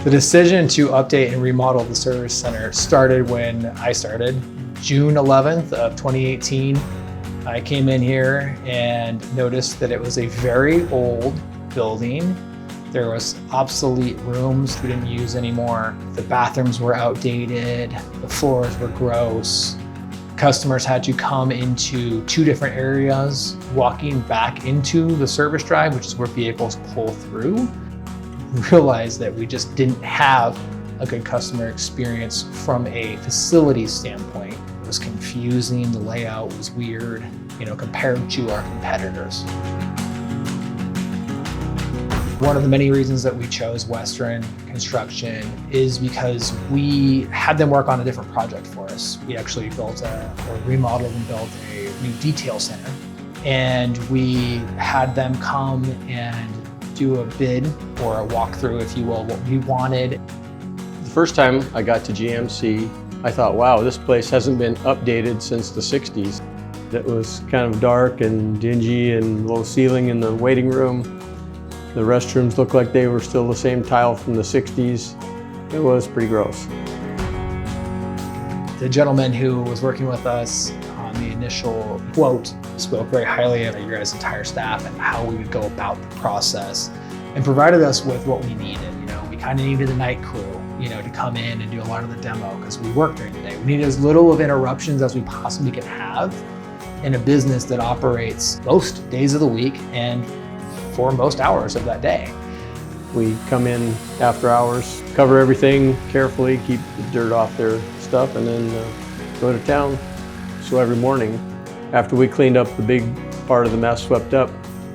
The decision to update and remodel the service center started when I started, June 11th of 2018. I came in here and noticed that it was a very old building. There was obsolete rooms we didn't use anymore. The bathrooms were outdated, the floors were gross. Customers had to come into two different areas, walking back into the service drive, which is where vehicles pull through. Realized that we just didn't have a good customer experience from a facility standpoint. It was confusing, the layout was weird, compared to our competitors. One of the many reasons that we chose Western Construction is because we had them work on a different project for us. We actually remodeled and built a new detail center, and we had them come and do a bid or a walkthrough, if you will, what we wanted. The first time I got to GMC, I thought, wow, this place hasn't been updated since the 60s. It was kind of dark and dingy and low ceiling in the waiting room. The restrooms looked like they were still the same tile from the 60s. It was pretty gross. The gentleman who was working with us on the initial quote spoke very highly of your guys' entire staff and how we would go about the process, and provided us with what we needed. We kind of needed a night crew, to come in and do a lot of the demo because we work during the day. We needed as little of interruptions as we possibly could have in a business that operates most days of the week and for most hours of that day. We come in after hours, cover everything carefully, keep the dirt off their stuff, and then go to town. So every morning, after we cleaned up the big part of the mess, swept up,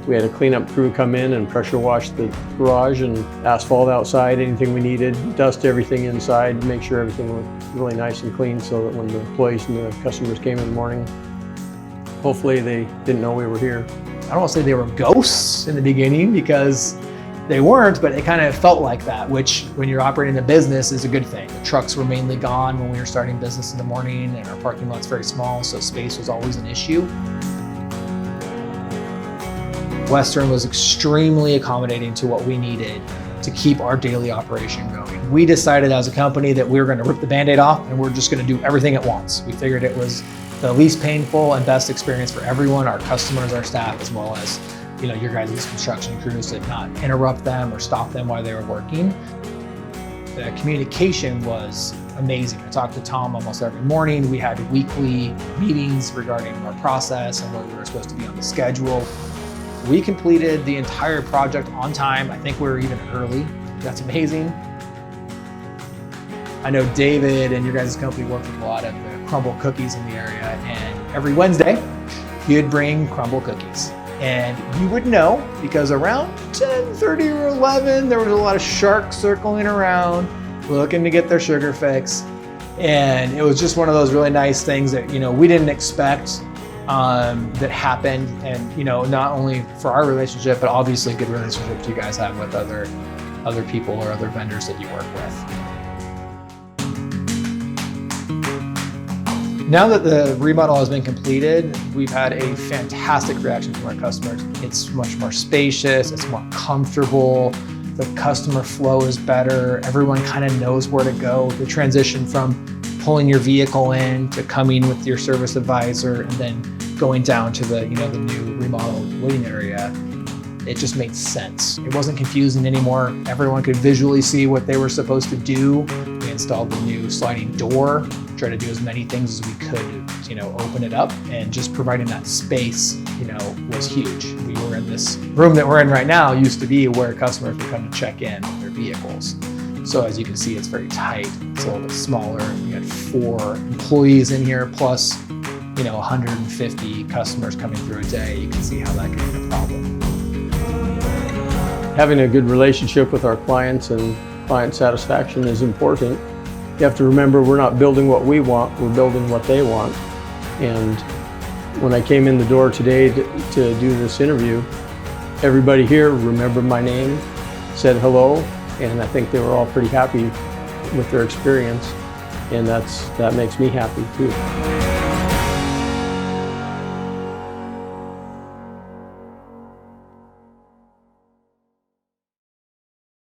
we had a cleanup crew come in and pressure wash the garage and asphalt outside, anything we needed, dust everything inside, make sure everything looked really nice and clean so that when the employees and the customers came in the morning, hopefully they didn't know we were here. I don't want to say they were ghosts in the beginning because they weren't, but it kind of felt like that, which when you're operating a business is a good thing. The trucks were mainly gone when we were starting business in the morning, and our parking lot's very small, so space was always an issue. Western was extremely accommodating to what we needed to keep our daily operation going. We decided as a company that we were going to rip the Band-Aid off and we're just going to do everything at once. We figured it was the least painful and best experience for everyone, our customers, our staff, as well as your guys' construction crews, to not interrupt them or stop them while they were working. The communication was amazing. I talked to Tom almost every morning. We had weekly meetings regarding our process and where we were supposed to be on the schedule. We completed the entire project on time. I think we were even early. That's amazing. I know David and your guys' company worked with a lot of the crumble cookies in the area, and every Wednesday, you'd bring crumble cookies. And you would know because around 10:30 or 11, there was a lot of sharks circling around, looking to get their sugar fix. And it was just one of those really nice things that, we didn't expect that happened. And, not only for our relationship, but obviously good relationships you guys have with other people or other vendors that you work with. Now that the remodel has been completed, we've had a fantastic reaction from our customers. It's much more spacious, it's more comfortable, the customer flow is better, everyone kind of knows where to go. The transition from pulling your vehicle in to coming with your service advisor and then going down to the new remodeled waiting area, it just made sense. It wasn't confusing anymore. Everyone could visually see what they were supposed to do. We installed the new sliding door, tried to do as many things as we could to, open it up, and just providing that space, was huge. We were in this room that we're in right now used to be where customers would come to check in with their vehicles. So as you can see, it's very tight. It's a little bit smaller. We had 4 employees in here plus, 150 customers coming through a day. You can see how that could be a problem. Having a good relationship with our clients and client satisfaction is important. You have to remember we're not building what we want, we're building what they want. And when I came in the door today to do this interview, everybody here remembered my name, said hello, and I think they were all pretty happy with their experience. And that makes me happy too.